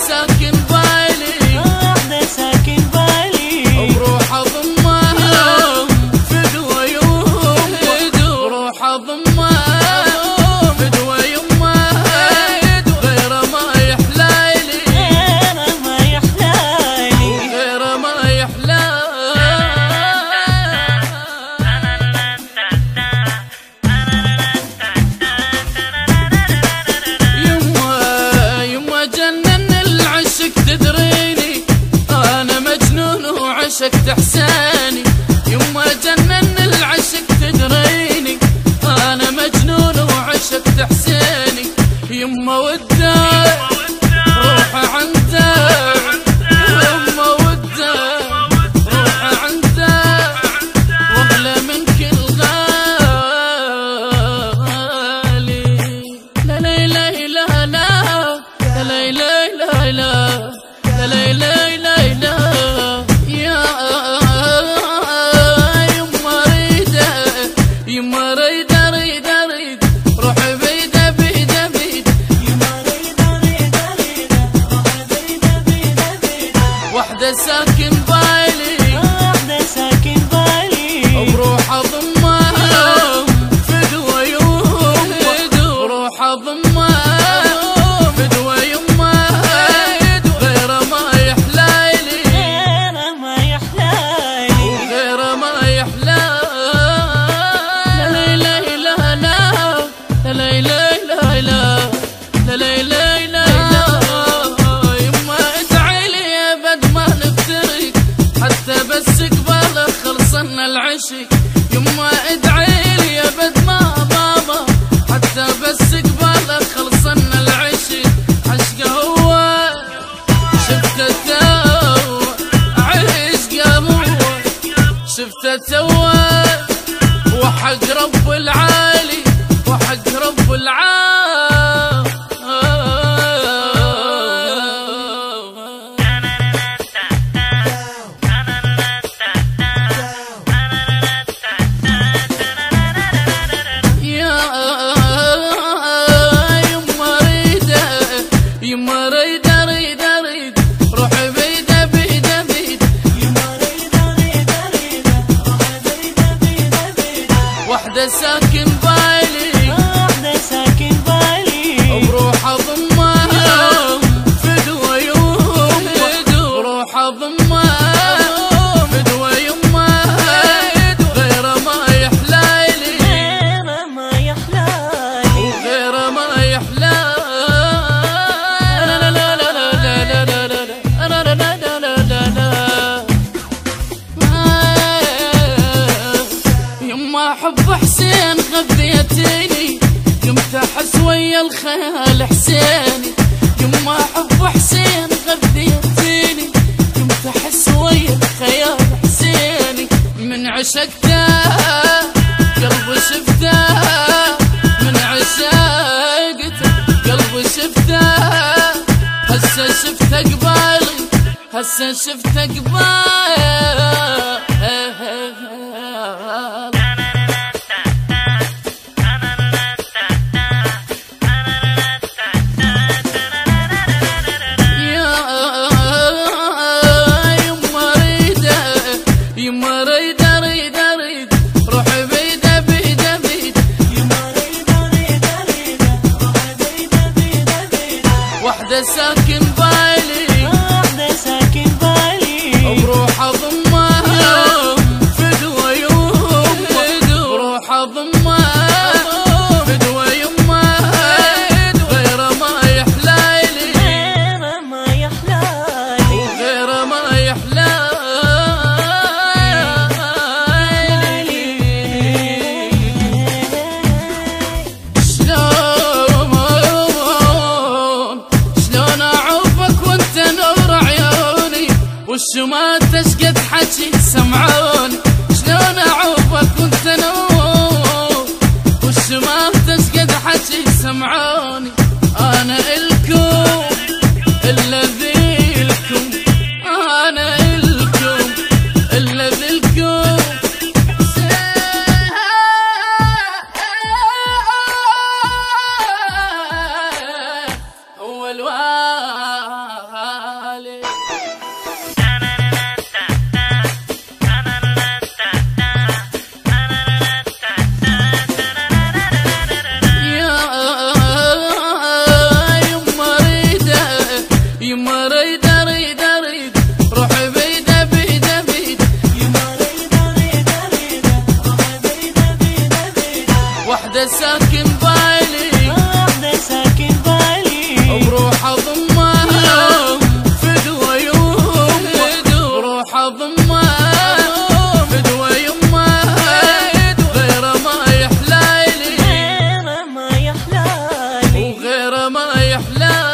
ساكن بالي وحدة ساكن بالي وبروح اضمها فدوى يمها بروح اضمها فدوى يمها غير ما يحلالي غير ما يحلالي غير ما يحلالي يما جنن تدريني أنا مجنون وعشقت إحساني يما جنن العشق تدريني أنا مجنون وعشقت إحساني يما وداي روح عندك يما وداي روح عندك واغلى من كل غالي لا لا لا لا لا لا لا لا لا لا لا لا لا يا يما ريدة يما ريدة ريدة ريدة روحي بيدة بيدة بيدة يما ريدة ريدة ريدة روحي بيدة بيدة بيدة وحدة ساكن بالي وحدة ساكن بالي وبروح اضمها فدوى يمها بروح اضمها العشق يما ادعيلي يا بد ما بابا حتى بس قبالك خلصنا العشق عشقه هو شفته تو عشقه هو شفته تو وحق رب العالي وحق رب العالي يما ريدة ريدة ريدة روحي بيدة بيدة بيدة يما ريدة ريدة ريدة روحي بيدة بيدة بيدة وحدة ساكن بالي وحدة ساكن بالي وبروح اضمها فدوى يمها بروح اضمها فدوى يمها غير ما يحلالي غير ما يحلالي غير ما يحلالي يما حب حسين غذيتيني قمت احس ويا الخيال حسيني يما حب حسين غذيتيني قمت احس ويا الخيال حسيني من عشقته قلبي شفته من عشقته قلبي شفته هسه شفته قبالي هسه شفته قبالي يما ريدة ريدة ريدة روحي بيدة بيدة بيدة يما ريدة ريدة ريدة روحي بيدة بيدة بيدة وحدة ساكن بالي وحدة ساكن بالي وبروح اضمها فدوى يمها بروح اضمها فدوى يمها غير ما يحلالي غير ما يحلالي غير ما يحلالي وش ما تشقد حكي سمعوني شلون اعوفك وانت نوم. وش ما تشقد حكي سمعوني انا الكم الذي لكم، انا الكم الذي لكم. هو الوالي يما ريد ريد ريد روحي بيده بيده بيده. يما ريد ريد ريد روحي بيده بيده بيده. وحده ساكن بالي وحده ساكن بالي بروح اضمها فدوى يمه بروح اضمها فدوى يمه. غيره ما يحلالي غيره ما يحلالي وغيره ما يحلالي.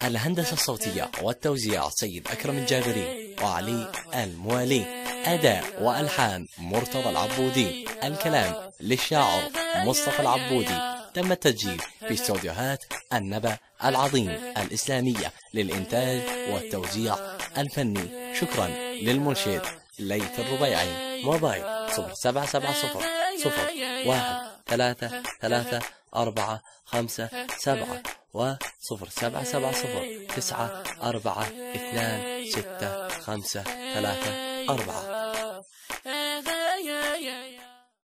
الهندسة الصوتية والتوزيع سيد أكرم الجابري وعلي الموالي. أداء وألحان مرتضى العبودي. الكلام للشاعر مصطفى العبودي. تم التسجيل في استوديوهات النبأ العظيم الإسلامية للإنتاج والتوزيع الفني. شكرا للمنشد ليث الربيعي. موبايل 0770 01334557 و 0770 942653.